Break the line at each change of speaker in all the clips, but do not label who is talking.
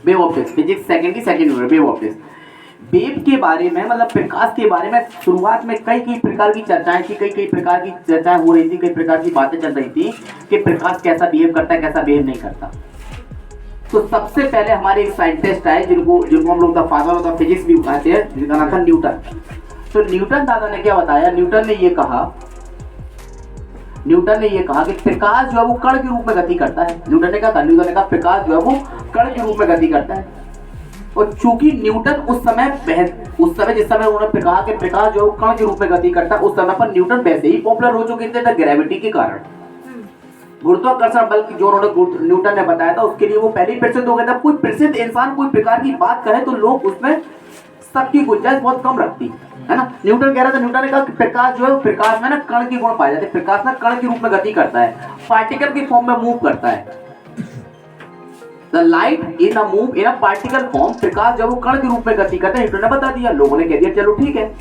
Wave optics, physics second की second unit wave optics. Wave के बारे में मतलब प्रकाश के बारे में शुरुआत में कई प्रकार की चर्चाएं थी, कई प्रकार की चर्चाएं हो रही थी, कई प्रकार की बातें चल रही थी कि प्रकाश कैसा बिहेव करता है, कैसा बिहेव नहीं करता। तो सबसे पहले हमारे एक साइंटिस्ट आए जिनको हम लोग the father of the physics भी कहते हैं, जिनका नाम था न्यूटन। तो न्यूटन दादा ने क्या बताया, न्यूटन ने ये कहा कि प्रकाश जो है वो कण के रूप में गति करता है। न्यूटन ने कहा प्रकाश जो है वो कण के रूप में गति करता है। और चूंकि न्यूटन उस समय जिस समय उन्होंने कहा कि प्रकाश जो है कण के रूप में गति करता है, उस समय पर न्यूटन वैसे ही पॉपुलर हो चुके थे ग्रेविटी के कारण। गुरुत्वाकर्षण बल जो उन्होंने न्यूटन ने बताया था, उसके लिए वो पहले ही प्रसिद्ध हो गया था। कोई प्रसिद्ध इंसान कोई प्रकार की बात कहे तो लोग उसमें शक की गुंजाइश बहुत कम रखती है ना। न्यूटन कह रहा था, न्यूटन ने कहा कि प्रकाश जो है प्रकाश में ना कण के गुण पाए जाते हैं। प्रकाश ना कण के रूप में गति करता है, पार्टिकल के फॉर्म में मूव करता है। The light in a move in a particle form, प्रकाश जब वो कण के रूप में गति करता है। न्यूटन ने बता दिया, लोगों ने कह दिया चलो ठीक है।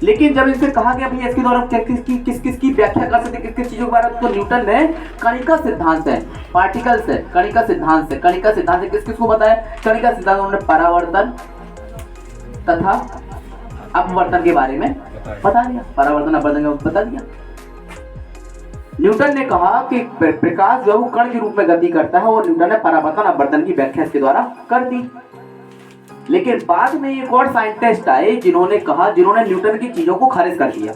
लेकिन जब इनसे कहा गया भैया इसके द्वारा किस व्याख्या कर सकते, किस चीजों के बारे में, तो न्यूटन ने कणिका सिद्धांत है, पार्टिकल से कणिका सिद्धांत से किस को बताया। कणिका सिद्धांत उन्होंने परावर्तन तथा अपवर्तन के बारे में बता दिया, परावर्तन अपवर्तन बता दिया। न्यूटन ने कहा कि प्रकाश जो है वो कण के रूप में गति करता है, और न्यूटन ने परावर्तन अपवर्तन की व्याख्या इसके द्वारा कर दी। लेकिन बाद में एक और साइंटिस्ट आए जिन्होंने न्यूटन की चीजों को खारिज कर दिया।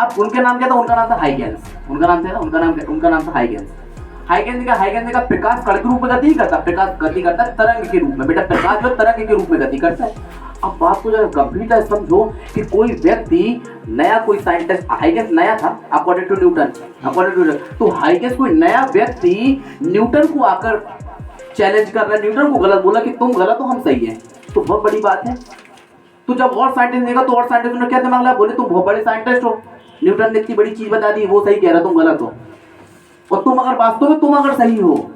अब उनके नाम क्या था, उनका नाम था हाइगेंस। उनका नाम था हाइगेंस। हाइगेंस ने कहा प्रकाश कण के रूप में गति करता, प्रकाश गति करता है तरंग के रूप में। बेटा प्रकाश जो तरंग के रूप में गति करता है। अब बात को जरा गंभीरता से समझो कि कोई व्यक्ति नया, कोई साइंटिस्ट, हाइगेंस नया था अकॉर्डिंग टू न्यूटन, तो हाइगेंस कोई नया व्यक्ति न्यूटन को आकर चैलेंज कर रहा है, न्यूटन को गलत बोला कि तुम गलत हो हम सही है, तो बहुत बड़ी बात है। तो जब और साइंटिस्ट देगा तो और साइंटिस्ट ने क्या दिमाग लगाया, बोले तुम बहुत बड़े साइंटिस्ट हो, न्यूटन ने इतनी बड़ी चीज बता दी, वो सही कह रहा तुम गलत हो, और तुम अगर वास्तव में तुम अगर सही हो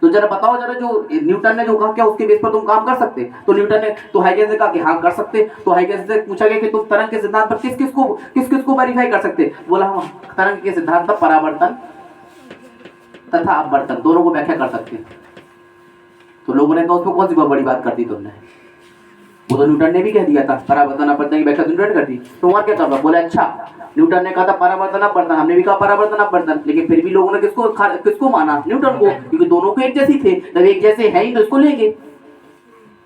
तो जरा बताओ, जरा जो न्यूटन ने जो कहा क्या उसके बेस पर तुम काम कर सकते। तो न्यूटन ने तो हाइगेंस ने कहा कि हाँ कर सकते। तो हाइगेंस से पूछा गया कि तुम तरंग के सिद्धांत पर किस को वेरीफाई कर सकते। बोला हम तरंग के सिद्धांत पर परावर्तन तथा अपवर्तन दोनों को व्याख्या कर सकते। तो लोगों ने कहा उसमें कौन सी बहुत बड़ी बात कर दी तुमने, वो तो न्यूटन ने भी कह दिया था, परावर्तन अपवर्तन की व्याख्या न्यूटन कर दी। तो वहां क्या करना, बोले अच्छा न्यूटन ने कहा था परावर्तन अपवर्तन, हमने भी कहा परावर्तन अपवर्तन, लेकिन फिर भी लोगों ने किसको माना, न्यूटन को, क्योंकि दोनों को एक जैसे थे। जब एक जैसे है ही तो इसको लेंगे,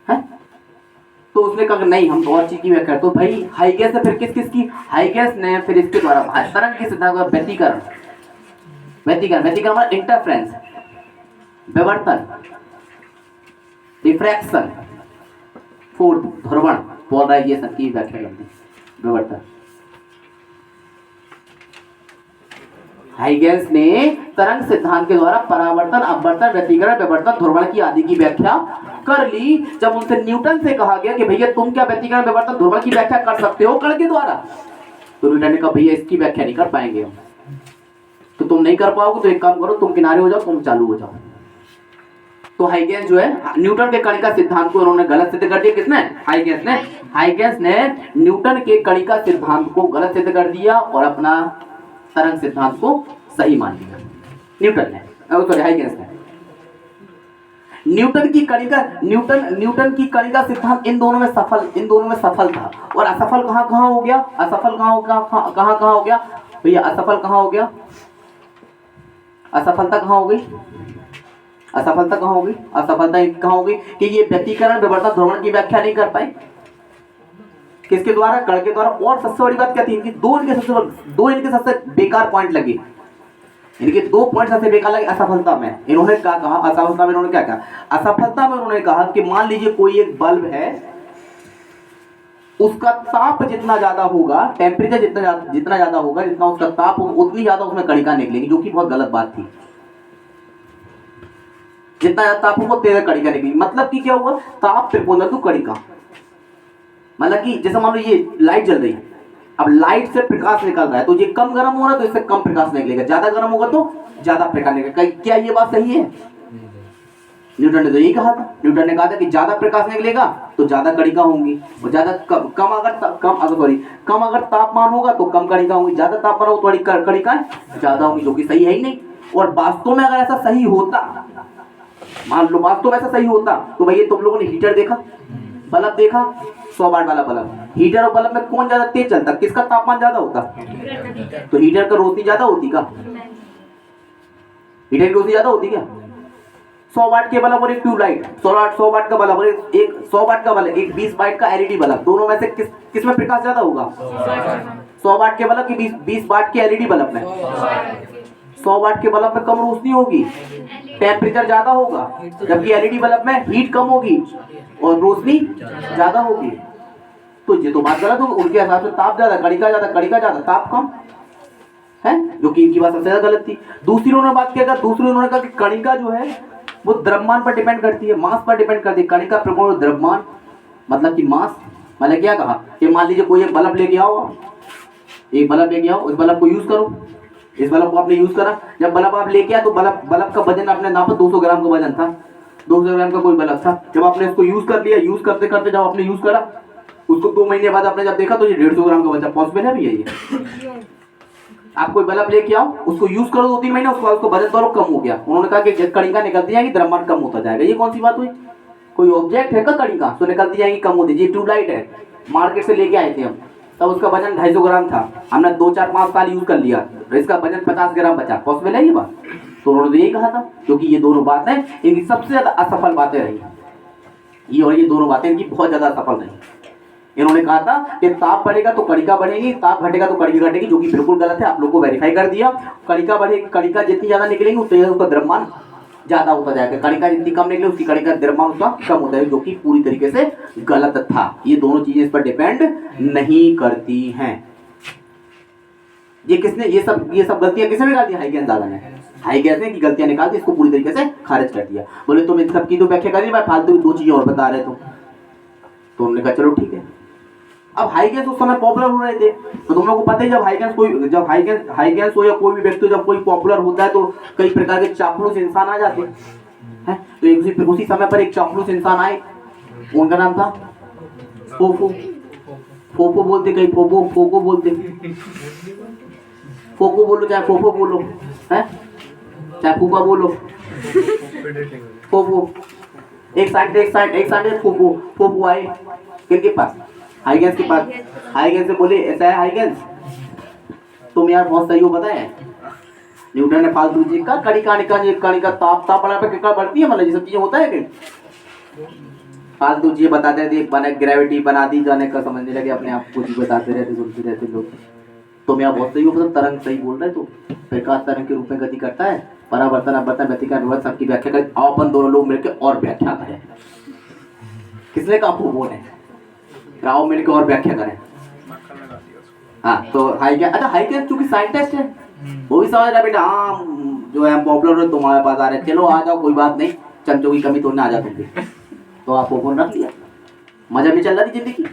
हैं? तो उसने कहा नहीं हम तो और चीज की व्याख्या। तो भाई हाइगेंस ने फिर किसकी, हाइगेंस ने फिर इसके द्वारा तरंग के सिद्धांत का व्यतिकरण मतलब इंटरफ्रेंस, विवर्तन, रिफ्रैक्शन, फोर्थ ध्रुवण, पोलराइजेशन की व्याख्या करते हैं, विवर्तन। हाइगेंस ने तरंग सिद्धांत के द्वारा परावर्तन, अपवर्तन, व्यतिकरण, विवर्तन, ध्रुवण की आदि की व्याख्या कर ली। जब उनसे न्यूटन से कहा गया कि भैया तुम क्या व्यतिकरण, विवर्तन, ध्रुवण की व्याख्या कर सकते हो कण के द्वारा, तो न्यूटन ने कहा भैया इसकी व्याख्या नहीं कर पाएंगे हम। तो तुम नहीं कर पाओगे तो एक काम करो, तुम किनारे हो जाओ, तुम चालू हो जाओ। तो हाइगेंस जो है न्यूटन के कणिका सिद्धांत को उन्होंने गलत सिद्ध कर दिया। किसने, हाइगेंस ने न्यूटन के कणिका सिद्धांत को गलत सिद्ध कर दिया और अपना तरंग सिद्धांत को सही मान लिया। हाइगेंस ने न्यूटन की कणिका सिद्धांत इन दोनों में सफल था। और असफल कहां हो गया, कहां हो गया भैया, असफल कहां हो गया, असफलता कहां हो गई, असफलता कहां हो गई कि ये व्यतिकरण, विवर्तन, ध्रुवण की व्याख्या नहीं कर पाए। किसके द्वारा, कण के द्वारा। और सबसे बड़ी बात क्या थी इनकी, दो इनके सबसे बेकार पॉइंट लगे, इनके दो पॉइंट सबसे बेकार लगे असफलता में। इन्होंने क्या कहा, असफलता में इन्होंने क्या कहा, असफलता में उन्होंने कहा कि मान लीजिए कोई एक बल्ब है, उसका ताप जितना ज्यादा होगा, टेम्परेचर जितना ज्यादा होगा, जितना उसका ताप होगा उतनी ज्यादा उसमें कणिका निकलेगी, जो कि बहुत गलत बात थी। जितना ज्यादा ताप होगा तेज कणिका निकलेगी। मतलब कि क्या हुआ, ताप त्रिकोण तो कणिका, मतलब कि जैसे मान लो ये लाइट जल रही है, अब लाइट से प्रकाश निकल रहा है, तो ये कम गर्म हो रहा है तो इससे कम प्रकाश निकलेगा, ज्यादा गर्म होगा तो ज्यादा प्रकाश निकलेगा। क्या ये बात सही है? न्यूटन ने तो यही कहा था। न्यूटन ने कहा था कि ज्यादा प्रकाश निकलेगा तो ज्यादा कणिका होंगी, और ज्यादा कम अगर तापमान होगा तो कम कणिका होंगी, ज्यादा तापमान होगा तो कणिकाएं ज्यादा होंगी, जो कि सही है ही नहीं। और वास्तव में अगर ऐसा सही होता मान लो बात तो वैसा सही होता तो भैया तुम लोगों ने हीटर देखा, बल्ब देखा, 100 वाट वाला बल्ब, हीटर और बल्ब में कौन ज्यादा तेज चलता, किसका तापमान ज्यादा होता? तो हीटर का रोशनी ज्यादा होती का? हीटर की रोशनी ज्यादा होती क्या? 100 वाट के बल्ब और एक ट्यूबलाइट, 100 वाट का बल्ब और एक 100 वाट का बल्ब, एक 20 वाट का एलईडी बल्ब, दोनों में से किस में प्रकाश ज्यादा होगा? 100 वाट के बल्ब की 20 वाट के एलईडी बल्ब में? 100 वाट के बल्ब में कम रोशनी होगी, टेम्परेचर ज्यादा होगा, जबकि एलईडी बल्ब में हीट कम होगी और रोशनी ज्यादा होगी। तो ये तो बात गलत होगी, उनके हिसाब से ताप ज्यादा, कणिका ज्यादा, कणिका ज्यादा, ताप कम है, जो कि इनकी बात सबसे ज्यादा गलत थी। दूसरी उन्होंने बात क्या कहा, दूसरी उन्होंने कहा कि कणिका जो है वो द्रव्यमान पर डिपेंड करती है, मास पर डिपेंड करती है। कणिका प्रकोण द्रव्यमान मतलब कि मास, मतलब क्या कहा कि मान लीजिए कोई एक बल्ब लेके आओ, एक बल्ब लेके आओ, उस बल्ब को यूज करो, इस बल्ब को आपने यूज करा, जब बल्ब आप लेके आए तो बल्ब का वजन आपने नापा, 200 ग्राम का वजन था, 200 ग्राम का कोई बल्ब था। जब आपने इसको यूज कर लिया, यूज करते करते जब आपने यूज करा, उसको 2 महीने बाद आपने जब देखा तो ये 150 ग्राम का बचा। पॉसिबल है भैया ये? आप कोई बल्ब लेके आओ, उसको यूज करो 2-3 महीने, उसके बाद उसको वजन तो कम हो गया, उन्होंने कहा कि कणिका निकलती जाएगी, द्रव्यमान कम होता जाएगा। ये कौन सी बात हुई? कोई ऑब्जेक्ट है का कणिका तो निकलती जाएगी, कम होती। ये ट्यूबलाइट है, मार्केट से लेके आए थे हम, तब उसका वजन 250 ग्राम था, हमने 2-4-5 साल यूज कर लिया, इसका वजन 50 ग्राम बचा। पॉसिबल है ये बात? तो उन्होंने तो यही कहा था, क्योंकि ये दोनों बातें इनकी सबसे ज्यादा असफल बातें रही, ये और ये दोनों बातें इनकी बहुत ज्यादा असफल रही। इन्होंने कहा था कि ताप बढ़ेगा तो कणिका बढ़ेगी, ताप घटेगा तो कणिका घटेगी, जो कि बिल्कुल गलत है, आप लोग को वेरीफाई कर दिया। कणिका बढ़ेगी, कणिका जितनी ज्यादा निकलेगी उतनी उसका द्रव्यमान ज्यादा होता जाएगा, कणिका जितनी कम निकले उसकी कणिका द्रव्यमान उसका कम होता है, जो कि पूरी तरीके से गलत था। ये दोनों चीजें इस पर डिपेंड नहीं करती हैं। ये किसने ये सब गलतियां किसने निकाल दी? हाइगेंस दादा ने, हाइगेंस ने की गलतियां निकाल दी, इसको पूरी तरीके से खारिज कर दिया। बोले तुम इन सब की तो व्याख्या कर दी, मैं फालतू 2 चीजें और बता रहे तो उन्होंने कहा चलो ठीक है। अब हाइगेंस उस समय पॉपुलर हो रहे थे, तो तुम लोगों को पता ही, जब हाइगेंस हो या कोई भी व्यक्ति जब कोई पॉपुलर होता है तो कई प्रकार के चापलूस इंसान आ जाते हैं। तो उसी समय पर एक चापलूस इंसान आए, उनका नाम था फोफो। फोफो बोलते, कहीं फोको बोलते, फोको बोलो चाहे फोफो बोलो, है चाहे फूफा बोलो, फोफो। एक साइड फोफो आए किनके पास? हाइगेंस के पास। हाइगेंस से बोले ऐसा है हाइगेंस, तुम यार बहुत सही हो, पता है न्यूटन ने फालतू चीज का कणिका ताप बढ़ा पे कितना बढ़ती है, मतलब ये सब चीजें होता है कि फालतू चीजें बताते थे, बने ग्रेविटी बना दी जाने का, समझने लगे अपने आप, कुछ भी बताते रहते, सुनते रहते लोग। तुम यार बहुत सही हो, मतलब तरंग सही बोल रहे, तो प्रकाश तरंग के रूप में गति करता है, परावर्तन अपवर्तन व्यतिकरण विवर्तन सबकी व्याख्या करें, आओ अपन दोनों लोग मिलकर और व्याख्या करें। किसने कहा? फोफो ने। आओ मिलकर और व्याख्या करें। हाँ तो हाइगेंस चूंकि साइंटिस्ट है, वो भी समझ रहा बेटा, हाँ जो है पॉपुलर है तुम्हारे पास आ रहे, चलो आ जाओ, कोई बात नहीं, चमचों की कमी तो ना आ जा तुम भी। तो आप फोन रख लिया, मजा में चल रही थी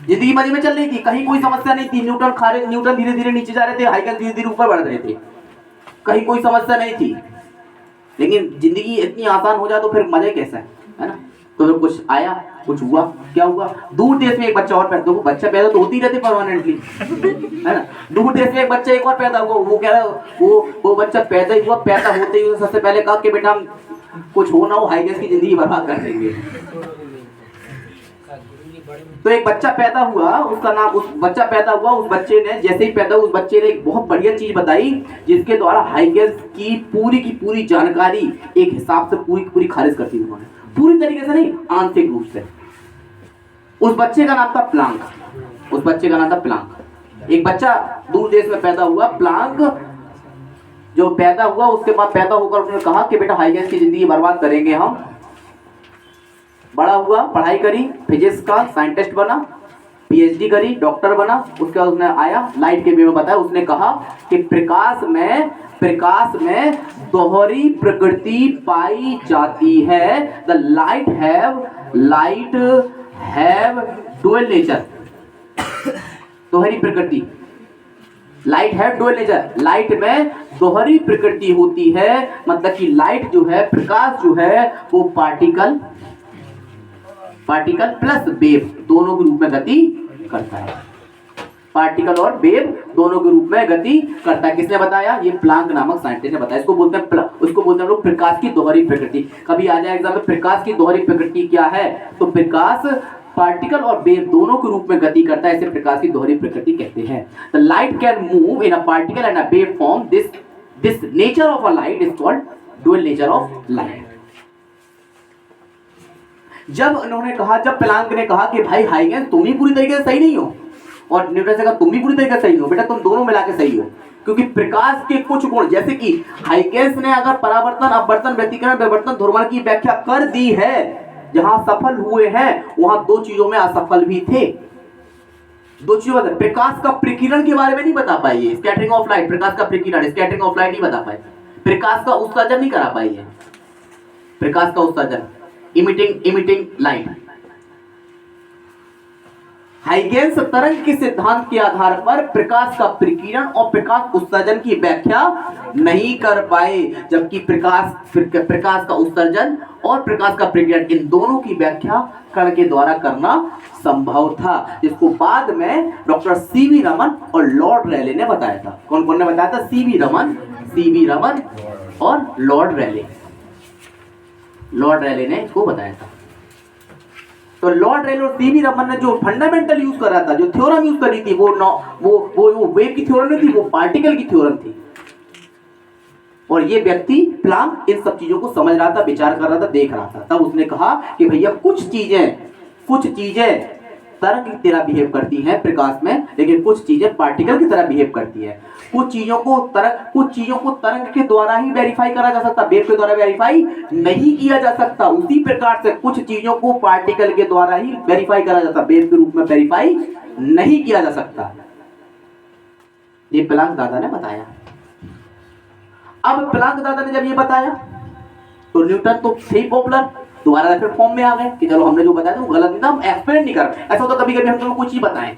जिंदगी मजे में चल रही थी, कहीं कोई समस्या नहीं थी। न्यूटन धीरे धीरे नीचे जा रहे थे, हाइगेंस धीरे धीरे ऊपर बढ़ रहे थे, कहीं कोई समस्या नहीं थी। लेकिन जिंदगी इतनी आसान हो जाए तो फिर मजा कैसा है ना? तो फिर कुछ आया, कुछ हुआ, क्या हुआ? दूर देश में एक बच्चा और पैदा, देखो बच्चा पैदा तो होती रहती परमानेंटली, है ना? दूर देश में एक बच्चा एक और पैदा हुआ, वो कह रहा वो बच्चा पैदा ही हुआ, पैदा होते ही सबसे पहले कहा कि बेटा हम कुछ हो ना हो हाइगेंस की जिंदगी बर्बाद कर देंगे। तो एक बच्चा पैदा हुआ, उसका नाम, उस बच्चे ने जैसे ही पैदा, उस बच्चे ने एक बहुत बढ़िया चीज बताई, जिसके द्वारा हाइगेंस की पूरी जानकारी एक हिसाब से पूरी खारिज कर दी उन्होंने, पूरी तरीके से नहीं, आंशिक रूप से। उस बच्चे का नाम था प्लांक। एक बच्चा दूर देश में पैदा हुआ, प्लांक, जो पैदा हुआ उसके बाद पैदा होकर उसने कहा कि बेटा हाइगेंस की जिंदगी बर्बाद करेंगे हम। बड़ा हुआ, पढ़ाई करी, फिजिक्स का साइंटिस्ट बना, पीएचडी करी, डॉक्टर बना। उसके बाद उसने आया लाइट के वे में बताया, उसने कहा कि प्रकाश में दोहरी प्रकृति पाई जाती है। The light have dual nature. दोहरी प्रकृति, light have dual nature, light में दोहरी प्रकृति होती है, मतलब कि लाइट जो है, प्रकाश जो है, वो पार्टिकल प्लस वेव दोनों के रूप में गति करता है। पार्टिकल और वेव दोनों के रूप में गति करता है। किसने बताया? ये प्लांक नामक साइंटिस्ट ने बताया। इसको बोलते हैं हम लोग प्रकाश की दोहरी प्रकृति। कभी आ जाए एग्जाम में प्रकाश की दोहरी प्रकृति क्या है, तो प्रकाश पार्टिकल और वेव दोनों के रूप में गति करता है, इसे प्रकाश की दोहरी प्रकृति कहते हैं। The light can move in a particle and a wave form. This nature of a light is called dual nature of light. जब प्लांक ने कहा कि भाई हाइगेंस तुम ही पूरी तरीके से सही नहीं हो, और न्यूटन से कहा तुम भी पूरी तरीके से सही हो, बेटा तुम दोनों मिला के सही हो, क्योंकि प्रकाश के कुछ गुण, जैसे कि हाइगेंस ने अगर परावर्तन, अपवर्तन, व्यतिकरण, विवर्तन, ध्रुवण की व्याख्या कर दी है, जहां सफल हुए हैं वहां दो चीजों में असफल भी थे। दो चीजों में प्रकाश का प्रकीर्णन के बारे में नहीं बता पाई है, स्कैटरिंग ऑफ लाइट, प्रकाश का प्रकीर्णन, स्कैटरिंग ऑफ लाइट नहीं बता पाई, प्रकाश का उत्सर्जन नहीं करा पाई है, प्रकाश का उत्सर्जन, इमिटिंग लाइट। हाइगेंस तरंग के सिद्धांत के आधार पर प्रकाश का प्रकीर्णन और प्रकाश उत्सर्जन की व्याख्या नहीं कर पाए, जबकि प्रकाश का उत्सर्जन और प्रकाश का प्रकीर्णन, इन दोनों की व्याख्या कण के द्वारा करना संभव था, जिसको बाद में डॉक्टर सीवी रमन और लॉर्ड रैले ने बताया था। कौन कौन ने बताया था? सीवी रमन और लॉर्ड रैले ने इसको बताया था। तो लॉर्ड रेले और सीवी रमन ने जो फंडामेंटल यूज कर रहा था, जो थ्योरम यूज करी थी, वो वेव की थ्योरम नहीं थी, वो पार्टिकल की थ्योरम थी। और ये व्यक्ति प्लांक इन सब चीजों को समझ रहा था, विचार कर रहा था, देख रहा था। तब उसने कहा कि भैया कुछ चीजें तरंग की तरह बिहेव करती हैं प्रकाश में, लेकिन कुछ चीजें पार्टिकल की तरह बिहेव करती है। कुछ चीजों को तरंग के द्वारा ही वेरीफाई करा जा सकता, वेव के द्वारा वेरीफाई नहीं किया जा सकता। उसी प्रकार से कुछ चीजों को पार्टिकल के द्वारा ही वेरीफाई करा जाता, वेव के रूप में वेरीफाई नहीं किया जा सकता। ये प्लांक दादा ने बताया। अब प्लांक दादा ने जब ये बताया तो न्यूटन तो थे पॉपुलर, दोबारा फिर फॉर्म में आ गए कि चलो हमने जो बताया था वो गलत नहीं था, हम एक्सप्लेन नहीं कर रहे। ऐसा होता कभी कभी हम तुम्हें कुछ ही बताएं,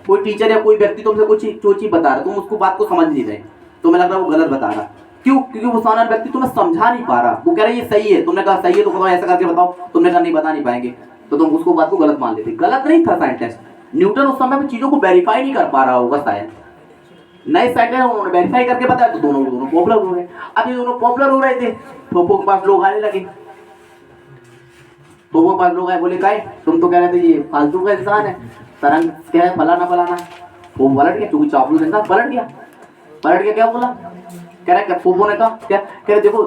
कोई टीचर या कोई व्यक्ति तुमसे कुछ चीज बता रहा, तुम उसको बात को समझ नहीं रहे, तुम्हें लग रहा है वो गलत बता रहा। क्यों? क्योंकि वो सामने व्यक्ति तुम्हें समझा नहीं पा रहा, वो कह रहा है ये सही है, तुमने कहा सही है तो बताओ, ऐसा करके बताओ, तुमने कहा नहीं बता नहीं पाएंगे, तो तुम उसको बात को गलत मान लेते। गलत नहीं था साइंटिस्ट, न्यूटन उस समय में चीजों को वेरीफाई नहीं कर पा रहा होगा शायद। नए साइंटिस्ट उन्होंने वेरीफाई करके बताया तो दोनों पॉपुलर हो गए। अब ये दोनों पॉपुलर हो रहे थे, फोपो के पास लोग आने लगे, तो वो पास लोग आए, बोले काय तुम तो कह रहे थे ये फालतू का इंसान है, तरंग क्या है फलाना। वो पलट गया, क्योंकि चापलूस इंसान पलट गया। क्या बोला? कह रहा फोपो ने कहा क्या? कह रहे देखो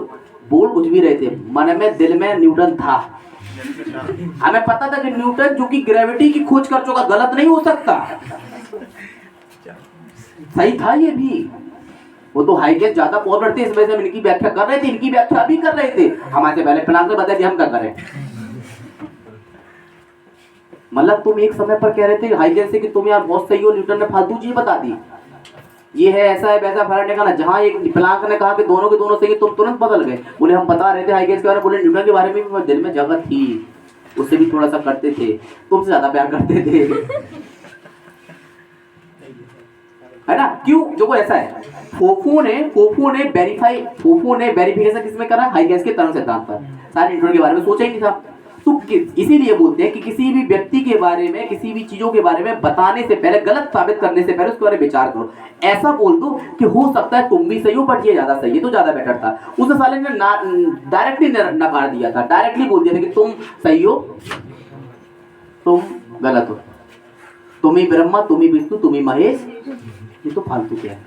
बोल कुछ भी रहे थे, मन में दिल में न्यूटन था, हमें पता था कि न्यूटन जो कि ग्रेविटी की खोज कर चुका, गलत नहीं हो सकता, सही था ये भी। वो तो हाइगेंस ज्यादा पॉपुलर थे, इस वजह से हम इनकी व्याख्या कर रहे थे, इनकी व्याख्या भी कर रहे थे, हमारे पहले प्लांक ने बताया हम क्या करें। मतलब तुम एक समय पर कह रहे थे हाइगेंस से कि तुम यार बहुत सही हो, न्यूटन ने फालतू चीज बता दी, ये है ऐसा है वैसा फलाने ने कहा ना, जहां एक प्लांक ने कहा कि दोनों के दोनों सही, तुम तुरंत बदल गए, बोले हम बता रहे थे हाइगेंस के बारे में, बोले न्यूटन के बारे में भी दिल में जगह थी, उससे भी थोड़ा सा करते थे, तुमसे ज्यादा प्यार करते थे, है ना? क्यों? देखो ऐसा है, फोफो ने वेरिफिकेशन किसमें करा? हाइगेंस के तरंग सिद्धांत पर। सारे न्यूटन के बारे में सोचा ही नहीं था। तो इसीलिए बोलते हैं कि किसी भी व्यक्ति के बारे में, किसी भी चीजों के बारे में बताने से पहले, गलत साबित करने से पहले उसके बारे में विचार करो। ऐसा बोल दो कि हो सकता है तुम भी सही हो, बट ये ज्यादा सही है, तो ज्यादा बेटर था। उस साले ने डायरेक्टली नकार दिया था, डायरेक्टली बोल दिया था कि तुम सही हो, तुम गलत हो, तुम ही ब्रह्मा, तुम ही विष्णु, तुम ही महेश, ये तो फालतू क्या है,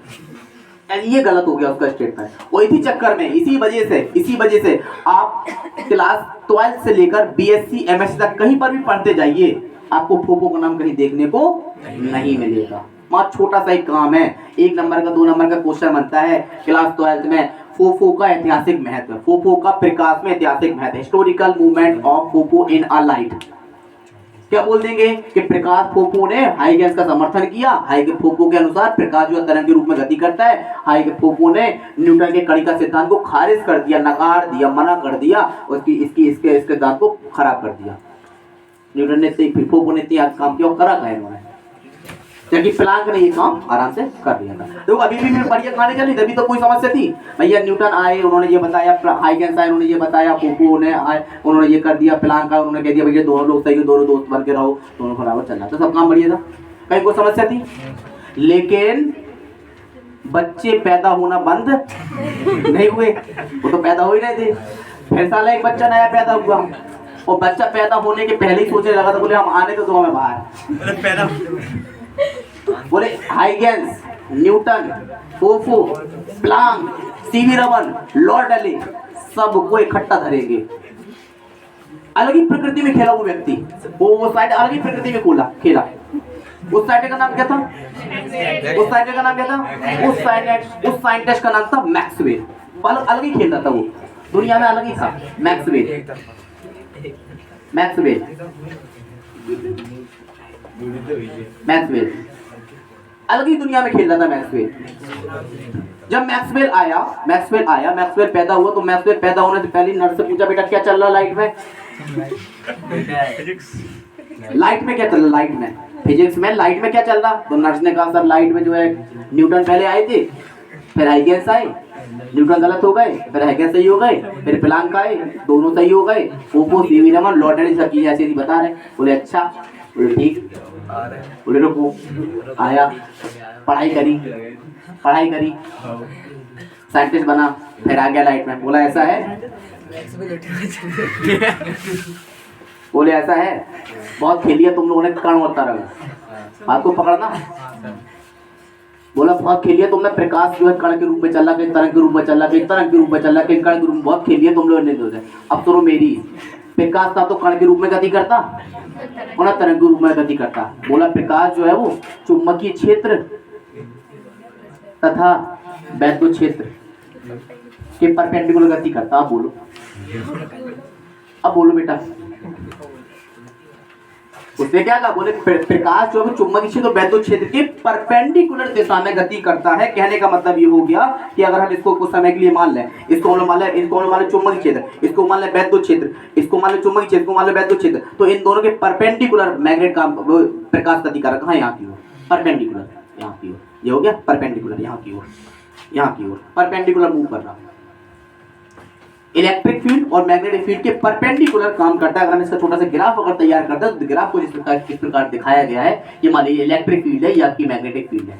ये गलत हो गया उसका स्टेटमेंट। और इसी चक्कर में, इसी वजह से आप क्लास 12 से लेकर बीएससी एमएससी तक कहीं पर भी पढ़ते जाइए, आपको फोफो का नाम कहीं देखने को नहीं मिलेगा। बहुत छोटा सा एक काम है, 1 नंबर का 2 नंबर का क्वेश्चन बनता है क्लास 12 में, फोफो का ऐतिहासिक महत्व, फोफो का प्रकाश में ऐतिहासिक महत्व, historical movement of फोफो in a light. क्या बोल देंगे कि प्रकाश फोफो ने हाइगेंस का समर्थन किया, हाइगेंस फोफो के अनुसार प्रकाश जो तरंग के रूप में गति करता है, हाइगेंस फोफो ने न्यूटन के कणिका सिद्धांत को खारिज कर दिया, नकार दिया, मना कर दिया, उसकी इसके सिद्धांत को खराब कर दिया। न्यूटन ने फोफो ने इतना काम किया और करा क्या इन्होंने, क्योंकि प्लांक ने ये काम आराम से कर दिया था। देखो अभी भी मैं बढ़िया खाने चली, तभी तो कोई समस्या थी भैया, न्यूटन आए उन्होंने ये बताया, हाइगेंस आए उन्होंने ये बताया, फोफो ने आए उन्होंने ये कर दिया, प्लांक आए उन्होंने कह दिया भैया दोनों लोग सही हो, दोनों दोस्त बन के रहो, दोनों बराबर चलना, तो सब काम बढ़िया था, कहीं कोई समस्या थी? लेकिन बच्चे पैदा होना बंद नहीं हुए, वो तो पैदा हो ही नहीं थे। फिर साला एक बच्चा नया पैदा हुआ, और बच्चा पैदा होने के पहले ही सोचने लगा था, बोले हम आने तो दो हमें बाहर। पैदा बोले हाइगेंस, न्यूटन, फोफो, Planck, CV Raman, Lord Rayleigh सबको इकट्ठा धरेंगे। अलग ही प्रकृति में खेला वो व्यक्ति, वो साइड अलग ही प्रकृति में खेला। उस साइड का नाम क्या था? उस साइड का नाम क्या था? उस साइंटिस्ट का नाम था मैक्सवेल। अलग ही खेलता था वो, दुनिया में अलग ही था मैक्सवेल। अलग ही दुनिया में खेल रहा था मैक्सवेल। जब मैक्सवेल पैदा हुआ, तो मैक्सवेल पैदा होने से पहले नर्स से पूछा, बेटा क्या चल रहा लाइट में? लाइट में क्या चल रहा? लाइट में फिजिक्स में लाइट में क्या चल रहा? तो नर्स ने कहा, सर लाइट में जो है न्यूटन पहले आए थे, फिर हाइगेंस आए, न्यूटन गलत हो गए, फिर हाइगेंस सही हो गए, फिर प्लांक आए, दोनों सही हो गए, फोफो, सीवी रमन, लॉर्ड रैले सब चीजें ऐसे बता रहे। बोले अच्छा, बोले ठीक, बोले रुको, आया, पढ़ाई करी, साइंटिस्ट बना, फिर आ गया लाइट में। बोला ऐसा है, बोले ऐसा है, बहुत खेलिया तुम लोगों ने कण और तरंग, आपको पकड़ना। बोला बहुत खेलिया तुमने, प्रकाश जो है कण के रूप में चल रहा, कहीं तरंग के रूप में चल रहा, कहीं तरंग के रूप में चल रहा, कहीं कण के रूप में, बहुत खेलिया तुम लोगों ने। अब सुनो मेरी, प्रकाश था तो कण के रूप में गति करता और ना तरंग के रूप में गति करता। बोला प्रकाश जो है वो चुंबकीय क्षेत्र तथा वैद्युत क्षेत्र के परपेंडिकुलर गति करता। अब बोलो बेटा, उसने क्या कहा? बोले प्रकाश जो है चुंबकीय क्षेत्र और वैद्युत क्षेत्र के परपेंडिकुलर दिशा में गति करता है। कहने का मतलब ये हो गया कि अगर हम इसको कुछ समय के लिए मान लें, इसको मान लें चुंबकीय क्षेत्र, इसको मान लें वैद्युत क्षेत्र, इसको मान लें चुंबकीय क्षेत्र, को मान लें वैद्युत क्षेत्र, तो इन दोनों के परपेंडिकुलर मैग्नेट का प्रकाश गति कर रहा है यहाँ की ओर, परपेंडिकुलर यहाँ की ओर, ये हो गया परपेंडिकुलर यहाँ की ओर परपेंडिकुलर मूव कर रहा। इलेक्ट्रिक फील्ड और मैग्नेटिक फील्ड के परपेंडिकुलर काम करता है। अगर हम इसका छोटा सा ग्राफ अगर तैयार करते हैं, तो ग्राफ को किस प्रकार दिखाया गया है, ये मान लीजिए इलेक्ट्रिक फील्ड है, ये आपकी मैग्नेटिक फील्ड है।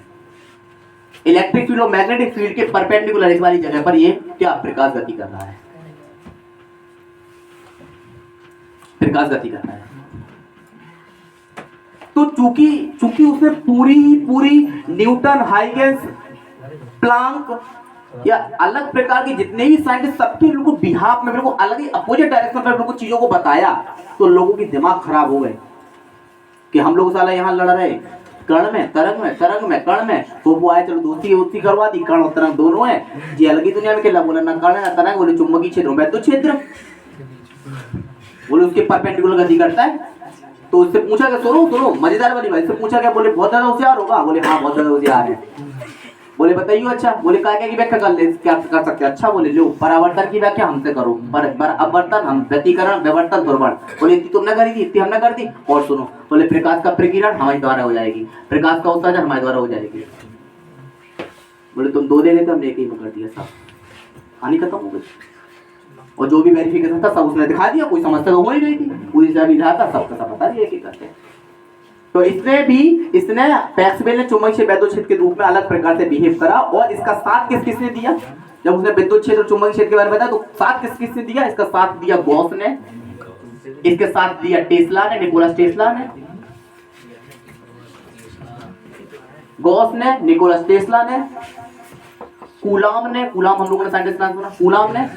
इलेक्ट्रिक फील्ड और मैग्नेटिक फील्ड के परपेंडिकुलर इस वाली जगह पर ये क्या प्रकाश गति कर रहा है, प्रकाश गति कर रहा है। तो चूंकि उसने पूरी न्यूटन, हाइगेंस, प्लांक या अलग प्रकार के जितने भी साइंटिस्ट, सबके बिल्कुल बिहाफ में, बिल्कुल अलग ही अपोजिट डायरेक्शन पर बिल्कुल चीजों को बताया, तो लोगों की दिमाग खराब हो गए कि हम लोग साला यहाँ लड़ रहे कण में, तरंग में, कण में। वो आए, चलो दोस्ती करवा दी, कण और तरंग दोनों है जी, अलग ही दुनिया में खेला। बोला ना कण है ना तरंग, बोले चुंबकीय क्षेत्र वैद्युत क्षेत्र, बोले उसके परपेंडिकुलर गति करता है। तो उससे पूछा क्या, सुनो मजेदार वाली बात, इससे पूछा क्या? बोले बहुत ज्यादा होशियार होगा? बोले हाँ बहुत ज्यादा होशियार है। बोले बताइए अच्छा, बोले क्या की व्याख्या क्या कर सकते हैं? अच्छा, बोले लो परावर्तन की व्याख्या हमसे करो, अपवर्तन, हम व्यतिकरण, विवर्तन, ध्रुवण। बोले इतनी तुमने करी थी, इतनी हमने कर दी। और सुनो, बोले प्रकाश का प्रकीर्णन हमारे द्वारा हो जाएगी, प्रकाश का उत्सर्जन हमारे द्वारा हो जाएगी। बोले तुम दो ले लेते, हमने एक ही में कर दिया, सब कहानी खत्म हो गई। और जो भी वेरिफिकेशन था सब उसने दिखा दिया, कोई समस्या तो हो ही नहीं थी, पूरी तरह भी रहा था, सबका सब बता दिया कि करते हैं। तो इसने मैक्सवेल ने चुंबकीय क्षेत्र वैद्युत क्षेत्र के रूप में अलग प्रकार से बिहेव करा। और इसका साथ किसने दिया? जब उसने विद्युत क्षेत्र और चुंबकीय क्षेत्र के बारे में बताया, तो साथ किसने दिया? इसका साथ दिया गॉस ने, इसके साथ दिया टेस्ला ने, निकोलस टेस्ला ने, गॉस ने, निकोलस टेस्ला ने, कूलाम ने, कूलाम हम लोगों ने साइंटिस्ट नाम सुना, कूलाम ने।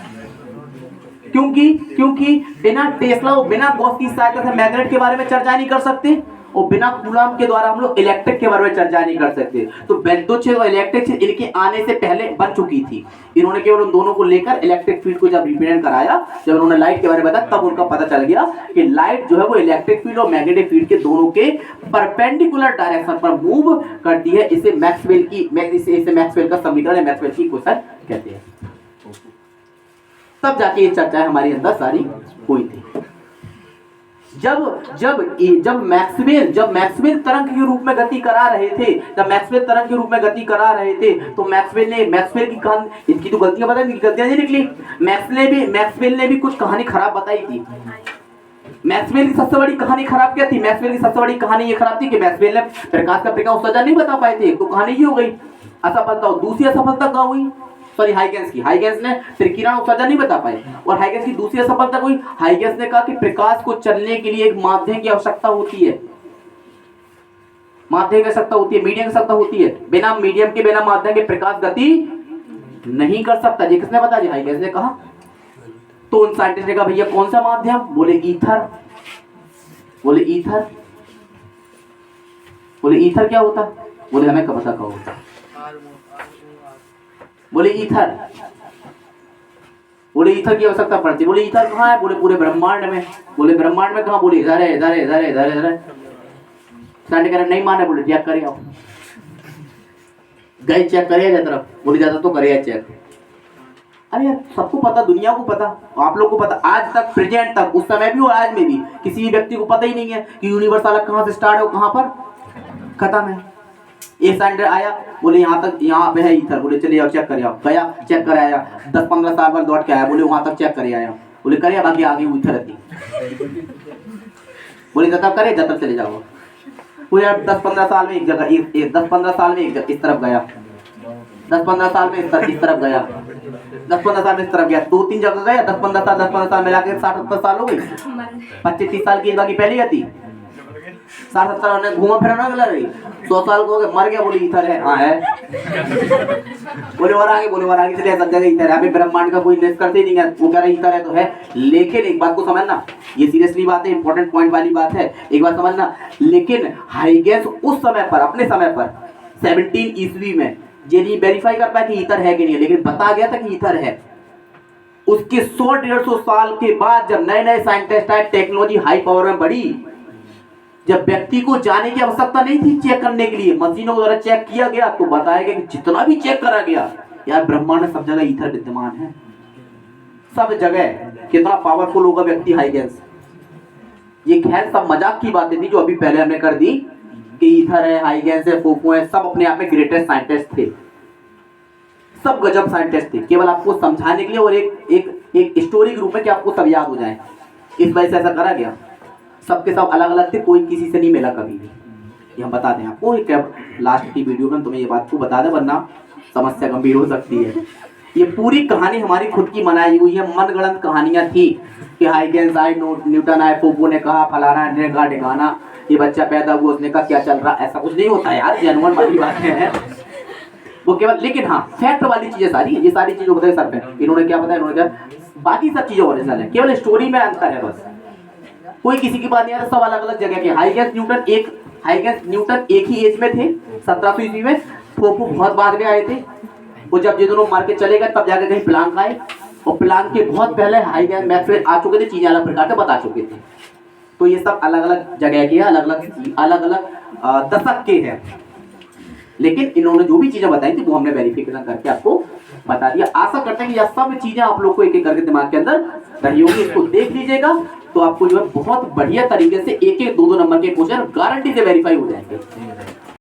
क्योंकि बिना टेस्ला और बिना गॉस की सहायता से मैग्नेट के बारे में चर्चा नहीं कर सकते, और बिना कूलाम के द्वारा हम लोग इलेक्ट्रिक के बारे में चर्चा नहीं कर सकते। तो वैद्युत क्षेत्र और इलेक्ट्रिक क्षेत्र इनके आने से पहले बन चुकी थी। इन्होंने केवल उन दोनों को लेकर इलेक्ट्रिक फील्ड को जब रिप्रेजेंट कराया, जब उन्होंने लाइट के बारे में बताया, तब उनका पता चल गया कि लाइट जो है वो इलेक्ट्रिक फील्ड और मैग्नेटिक फील्ड के दोनों के परपेंडिकुलर डायरेक्शन पर मूव करती है। इसे मैक्सवेल का समीकरण है, मैक्सवेल की इक्वेशन कहते हैं। तब जाके ये चर्चा हमारी अंदर सारी हुई थी। जब मैक्सवेल तरंग के रूप में गति करा रहे थे, तो मैक्सवेल की तो गलतियां बताई, गलतियां नहीं निकली। मैक्सवेल ने भी कुछ कहानी खराब बताई थी। मैक्सवेल की सबसे बड़ी कहानी खराब क्या थी? मैक्सवेल की सबसे बड़ी कहानी ये खराब थी कि मैक्सवेल ने प्रकाश का प्रकाश सजा नहीं बता पाए थे, तो कहानी ये हो गई असफलता। दूसरी असफलता क्या हुई? सॉरी, हाइगेंस की। हाइगेंस ने प्रक्रिया सजा नहीं बता पाए। और हाइगेंस की दूसरी असफलता हुई, हाइगेंस ने कहा कि प्रकाश को चलने के लिए एक माध्यम की आवश्यकता होती है, माध्यम की आवश्यकता होती है, मीडियम की आवश्यकता होती है। बिना मीडियम के, बिना माध्यम के प्रकाश गति नहीं कर सकता। ये किसने बता दिया? हाइगेंस ने कहा। तो उन साइंटिस्ट ने कहा भैया कौन सा माध्यम? बोले ईथर। बोले ईथर। बोले ईथर क्या होता? बोले हमें कब पता क्या होता। बोले ईथर। बोले ईथर की आवश्यकता पड़ती। बोले ईथर कहाँ है? बोले पूरे ब्रह्मांड में। बोले ब्रह्मांड में कहाँ? बोले इधर है, इधर है, इधर है, इधर है, इधर है। साइंटिस्ट कह रहे नहीं माने। बोले चेक करिए आप। गए चेक करिए जा तरफ। बोले जाता तो करिए चेक। अरे यार, सबको पता, दुनिया को पता, आप लोग को पता, आज तक, प्रेजेंट तक, उस समय भी और आज में भी किसी भी व्यक्ति को पता ही नहीं है कि यूनिवर्स अलग कहाँ से स्टार्ट है और कहाँ पर खत्म है। एक साइंटिस्ट आया, बोले यहाँ तक, यहाँ पे है ईथर। बोले चलिए अब चेक करिए। आप गया, चेक कर आया, 10-15 साल बाद लौट के आया। बोले वहां तक चेक करे आया। बोले करिए, बाकी आगे ईथर रहती। बोले जब तक करे जब तक चले जाओ। वो यार 10-15 साल में एक जगह, 10-15 साल में एक इस तरफ गया, 10-15 साल में इस तरफ गया, 10-15 साल में इस तरफ गया, 2-3 जगह गया। 10-15 साल मिला के 60-70 साल हो गई। 25-30 साल की बाकी पहले आती, 60-70 घूमा फिरा ना गला रही। 100 साल को मर गया। बोले ईथर है। हाँ है। बोले और आगे, बोले और आगे चले सब जगह ईथर है। अभी ब्रह्मांड का कोई निष्कर्ष ही नहीं है। वो कह रहा ईथर है तो है। लेकिन एक बात को समझना, ये सीरियसली बात है, इंपॉर्टेंट पॉइंट वाली बात है, एक बात समझना। लेकिन हाइगेंस उस समय पर, अपने समय पर 17 ईस्वी में ये नहीं वेरीफाई कर पाया कि ईथर है कि नहीं है, लेकिन बता गया था कि ईथर है। उसके 100-150 साल के बाद जब नए नए साइंटिस्ट आए, टेक्नोलॉजी हाई पावर में बढ़ी, जब व्यक्ति को जाने की आवश्यकता नहीं थी चेक करने के लिए, मशीनों द्वारा चेक किया गया, तो बताया गया कि जितना भी चेक करा गया, यार ब्रह्मांड में सब जगह ईथर विद्यमान है, सब जगह। कितना पावरफुल होगा व्यक्ति हाइगेंस। ये खैर सब मजाक की बातें थी जो अभी पहले हमने कर दी कि ईथर है, हाइगेंस है, फोको है, सब अपने आप में ग्रेटेस्ट साइंटिस्ट थे, सब गजब साइंटिस्ट थे। केवल आपको समझाने के लिए और एक स्टोरी के रूप में कि आपको सब याद हो जाए, इस वजह से ऐसा करा गया। सबके सब अलग अलग थे, कोई किसी से नहीं मिला कभी भी। ये हम बता दें आपको, लास्ट की वीडियो में तुम्हें ये बात को बता दें, वरना समस्या गंभीर हो सकती है। ये पूरी कहानी हमारी खुद की बनाई हुई है, मनगढ़ंत कहानियां थी कि हाइगेंस आए, न्यूटन आए, फोको ने कहा, फलाना ने कहा, ढिकाना, ये बच्चा पैदा हुआ, उसने कहा क्या चल रहा, ऐसा कुछ नहीं होता यार, जेन्युइन वाली बातें हैं वो केवल। लेकिन हाँ, फैक्ट वाली चीजें सारी, ये सारी चीजें बताए सर पे, इन्होंने क्या बताया, इन्होंने क्या, बाकी सब चीजें ओरिजिनल है, केवल स्टोरी में अंतर है बस। कोई किसी की बात नहीं है, सब अलग अलग जगह के। हाइगेंस न्यूटन एक ही एज में थे, 1700 ईस्वी में। फोको बहुत बाद में आए थे। वो जब ये दोनों मार के चले गए, तब जाकर कहीं प्लांक आए, और प्लांक के बहुत पहले हाइगेंस मैक्सवेल आ चुके थे, चीजें अलग प्रकार से बता चुके थे। तो ये सब अलग अलग जगह के, अलग अलग दशक के हैं। लेकिन इन्होंने जो भी चीजें बताई थी वो हमने वेरिफिकेशन करके आपको बता दिया। आशा करते हैं कि यह सब चीजें आप लोग को एक एक करके दिमाग के अंदर रही होगी। इसको देख लीजिएगा तो आपको जो है बहुत बढ़िया तरीके से एक एक 2-2 नंबर के क्वेश्चन गारंटी से वेरीफाई हो जाएंगे।